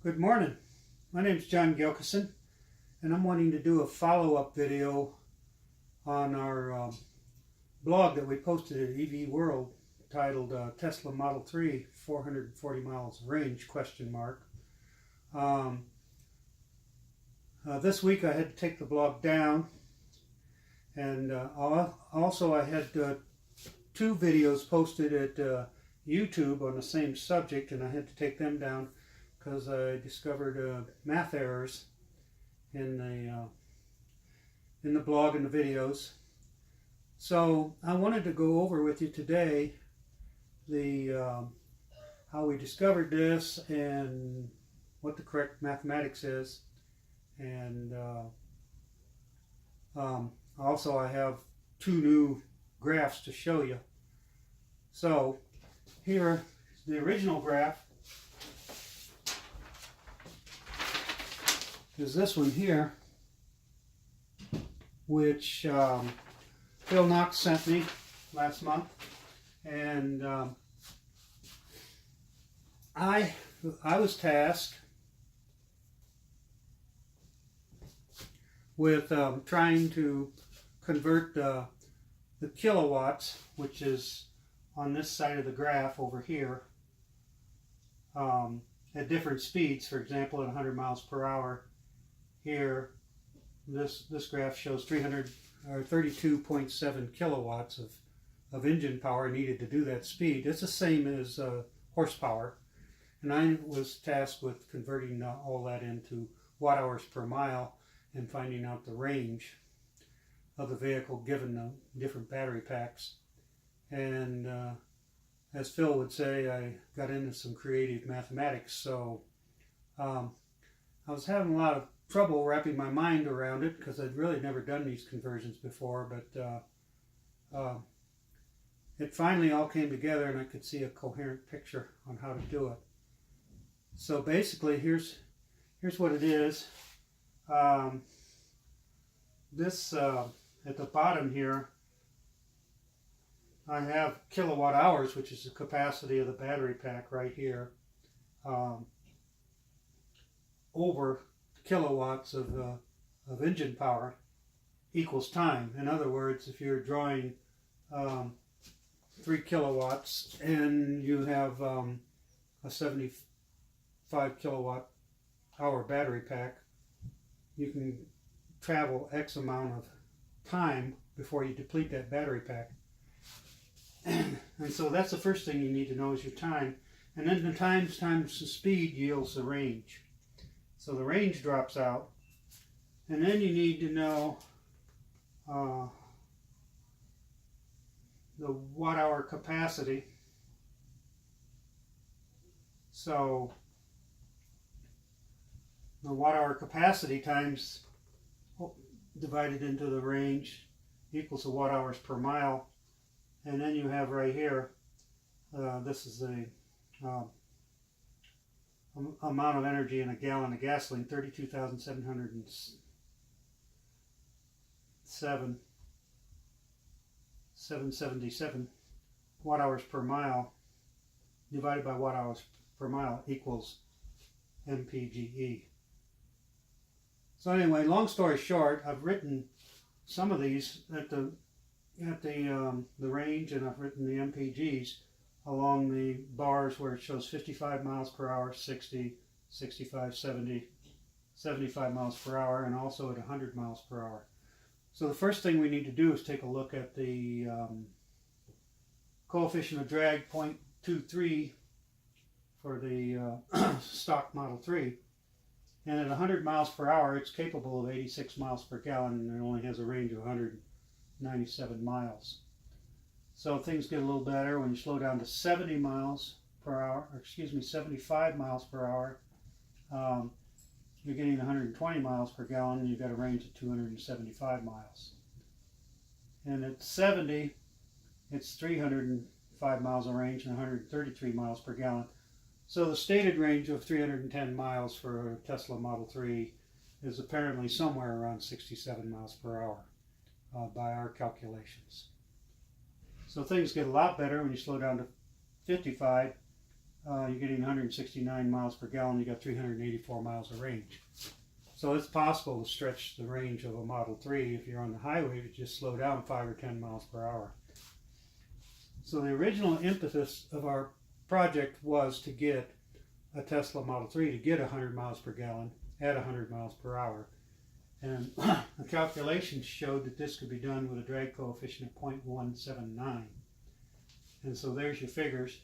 Good morning. My name is John Gilkison, and I'm wanting to do a follow-up video on our blog that we posted at EV World titled Tesla Model 3 440 miles range question mark. This week I had to take the blog down, and also I had two videos posted at YouTube on the same subject, and I had to take them down because I discovered math errors in the blog and the videos. So I wanted to go over with you today the how we discovered this and what the correct mathematics is, and also I have two new graphs to show you. So here is the original graph. Is this one here, which Phil Knox sent me last month, and I was tasked with trying to convert the kilowatts, which is on this side of the graph over here, at different speeds. For example, at 100 miles per hour. Here, this graph shows 32.7 kilowatts of engine power needed to do that speed. It's the same as horsepower, and I was tasked with converting all that into watt hours per mile and finding out the range of the vehicle given the different battery packs. And as Phil would say, I got into some creative mathematics, so I was having a lot of trouble wrapping my mind around it because I'd really never done these conversions before, but it finally all came together and I could see a coherent picture on how to do it. So basically, here's what it is. This at the bottom here, I have kilowatt hours, which is the capacity of the battery pack right here, over kilowatts of engine power equals time. In other words, if you're drawing 3 kilowatts and you have a 75 kilowatt hour battery pack, you can travel X amount of time before you deplete that battery pack. And so that's the first thing you need to know is your time. And then the times the speed yields the range. So the range drops out. And then you need to know the watt hour capacity. So the watt hour capacity times divided into the range equals the watt hours per mile. And then you have right here, this is the amount of energy in a gallon of gasoline, 777 watt hours per mile divided by watt hours per mile equals mpge. So anyway, long story short, I've written some of these at the range, and I've written the mpgs along the bars where it shows 55 miles per hour, 60, 65, 70, 75 miles per hour, and also at 100 miles per hour. So the first thing we need to do is take a look at the coefficient of drag 0.23 for the stock Model 3. And at 100 miles per hour, it's capable of 86 miles per gallon, and it only has a range of 197 miles. So things get a little better when you slow down to 70 miles per hour, or excuse me, 75 miles per hour. You're getting 120 miles per gallon, and you've got a range of 275 miles. And at 70, it's 305 miles of range and 133 miles per gallon. So the stated range of 310 miles for a Tesla Model 3 is apparently somewhere around 67 miles per hour by our calculations. So things get a lot better when you slow down to 55, you're getting 169 miles per gallon. You got 384 miles of range. So it's possible to stretch the range of a Model 3 if you're on the highway to just slow down 5 or 10 miles per hour. So the original impetus of our project was to get a Tesla Model 3 to get 100 miles per gallon at 100 miles per hour. And the calculations showed that this could be done with a drag coefficient of 0.179. And so there's your figures.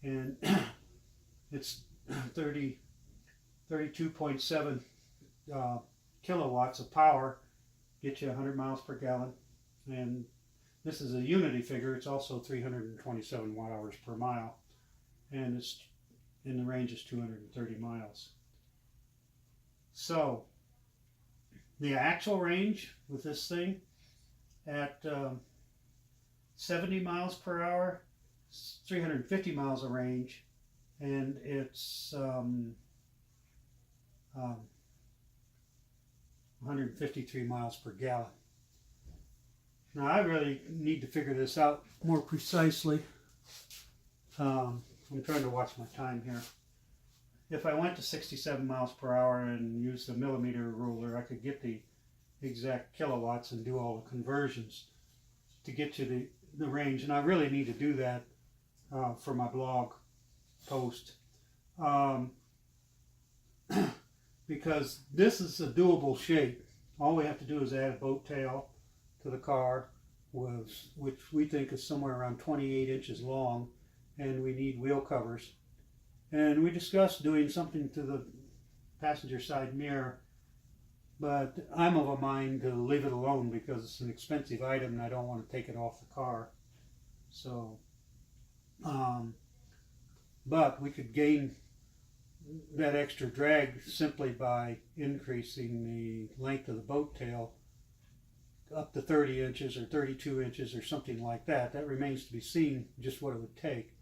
And it's 32.7 kilowatts of power, get you 100 miles per gallon. And this is a unity figure. It's also 327 watt hours per mile. And it's in the range is 230 miles. So the actual range with this thing at 70 miles per hour, 350 miles of range, and it's 153 miles per gallon. Now I really need to figure this out more precisely. I'm trying to watch my time here. If I went to 67 miles per hour and used the millimeter ruler, I could get the exact kilowatts and do all the conversions to get you the range. And I really need to do that for my blog post. Because this is a doable shape. All we have to do is add a boat tail to the car, which we think is somewhere around 28 inches long, and we need wheel covers. And we discussed doing something to the passenger side mirror, but I'm of a mind to leave it alone because it's an expensive item and I don't want to take it off the car. So, but we could gain that extra drag simply by increasing the length of the boat tail up to 30 inches or 32 inches or something like that. That remains to be seen just what it would take.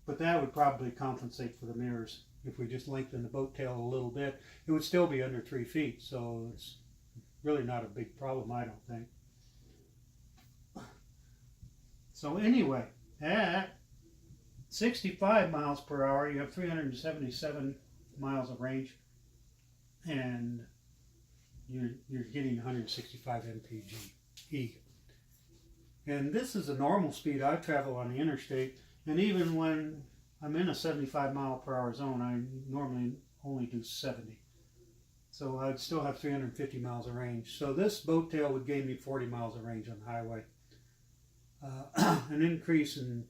But that would probably compensate for the mirrors. If we just lengthen the boat tail a little bit, it would still be under 3 feet, so it's really not a big problem, I don't think. So anyway, at 65 miles per hour, you have 377 miles of range, and you're getting 165 mpg. And this is a normal speed I travel on the interstate, and even when I'm in a 75 mile per hour zone, I normally only do 70. So I'd still have 350 miles of range. So this boat tail would gain me 40 miles of range on the highway. An increase in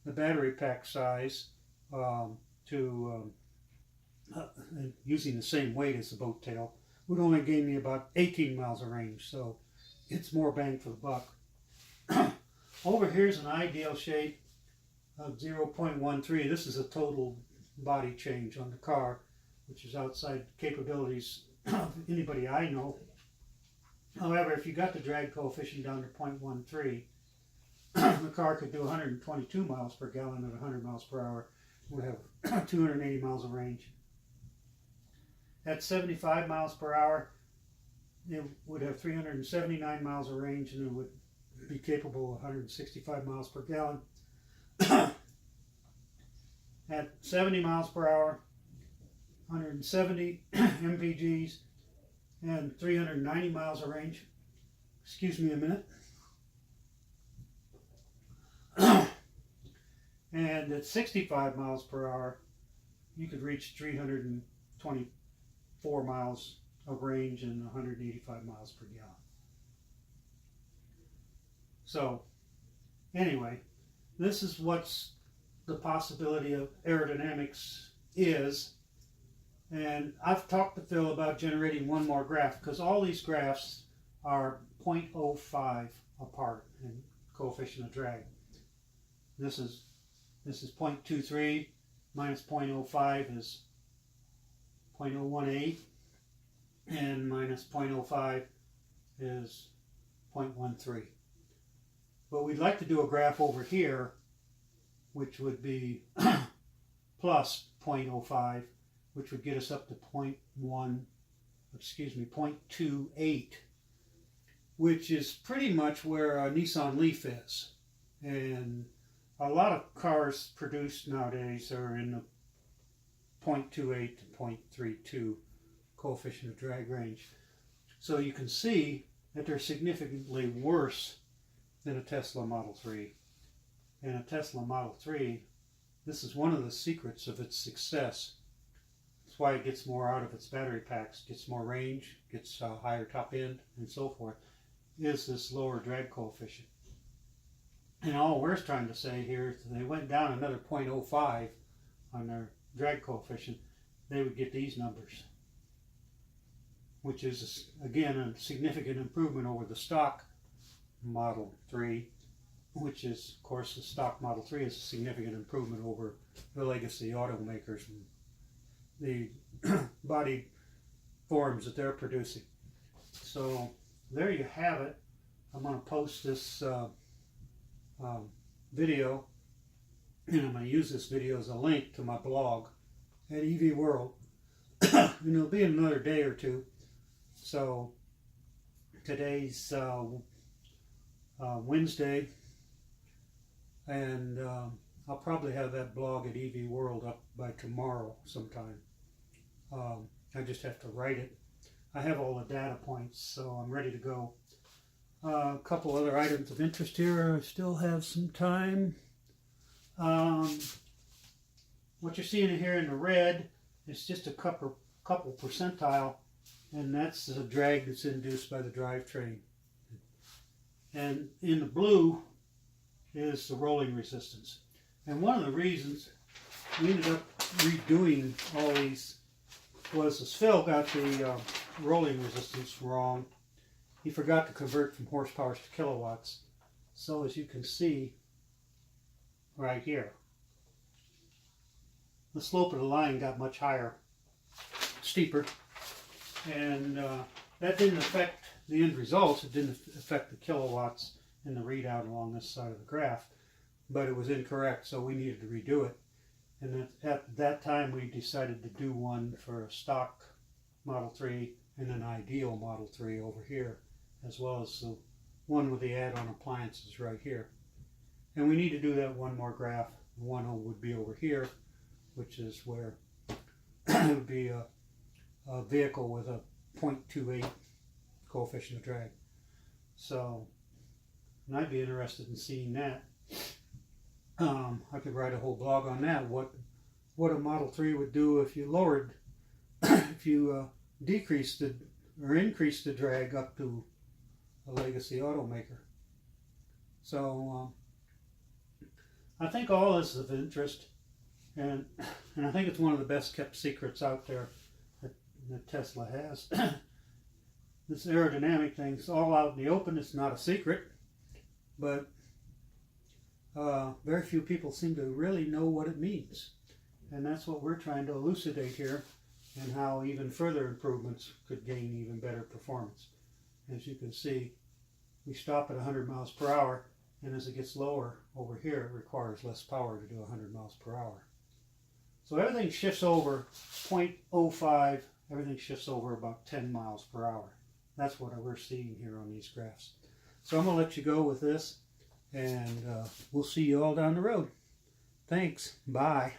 the battery pack size using the same weight as the boat tail would only gain me about 18 miles of range. So it's more bang for the buck. Over here's an ideal shape of 0.13. This is a total body change on the car, which is outside capabilities of anybody I know. However, if you got the drag coefficient down to 0.13, the car could do 122 miles per gallon at 100 miles per hour. It would have 280 miles of range. At 75 miles per hour, it would have 379 miles of range, and it would be capable of 165 miles per gallon. At 70 miles per hour, 170 mpgs, and 390 miles of range. Excuse me a minute. And at 65 miles per hour, you could reach 324 miles of range and 185 miles per gallon. So, anyway, this is what's the possibility of aerodynamics is. And I've talked to Phil about generating one more graph, because all these graphs are 0.05 apart in coefficient of drag. This is 0.23 minus 0.05 is 0.018, and minus 0.05 is 0.13. But we'd like to do a graph over here, which would be plus 0.05, which would get us up to 0.28, which is pretty much where a Nissan Leaf is. And a lot of cars produced nowadays are in the 0.28 to 0.32 coefficient of drag range. So you can see that they're significantly worse than a Tesla Model 3. And a Tesla Model 3, this is one of the secrets of its success. That's why it gets more out of its battery packs, gets more range, gets higher top end, and so forth, is this lower drag coefficient. And all we're trying to say here is that they went down another 0.05 on their drag coefficient, they would get these numbers, which is, again, a significant improvement over the stock Model 3, which is, of course, the stock Model 3 is a significant improvement over the legacy automakers and the body forms that they're producing. So there you have it. I'm going to post this video, and I'm going to use this video as a link to my blog at EV World. And it'll be in another day or two. So today's Wednesday, and I'll probably have that blog at EV World up by tomorrow sometime. I just have to write it. I have all the data points, so I'm ready to go. A couple other items of interest here. I still have some time. What you're seeing here in the red is just a couple percentile, and that's the drag that's induced by the drivetrain. And in the blue is the rolling resistance. And one of the reasons we ended up redoing all these was as Phil got the rolling resistance wrong. He forgot to convert from horsepower to kilowatts. So as you can see right here, the slope of the line got much higher, steeper, and that didn't affect the end results. It didn't affect the kilowatts in the readout along this side of the graph, but it was incorrect, so we needed to redo it. And at that time we decided to do one for a stock Model 3 and an ideal Model 3 over here, as well as the one with the add-on appliances right here. And we need to do that one more graph. One would be over here, which is where it would be a vehicle with a 0.28 coefficient of drag. So, and I'd be interested in seeing that. I could write a whole blog on that. What a Model 3 would do if you lowered, if you decreased or increased the drag up to a legacy automaker. So I think all this is of interest, and I think it's one of the best kept secrets out there that Tesla has. This aerodynamic thing's all out in the open. It's not a secret, but very few people seem to really know what it means. And that's what we're trying to elucidate here, and how even further improvements could gain even better performance. As you can see, we stop at 100 miles per hour, and as it gets lower over here, it requires less power to do 100 miles per hour. So everything shifts over 0.05, everything shifts over about 10 miles per hour. That's what we're seeing here on these graphs. So I'm going to let you go with this, and we'll see you all down the road. Thanks. Bye.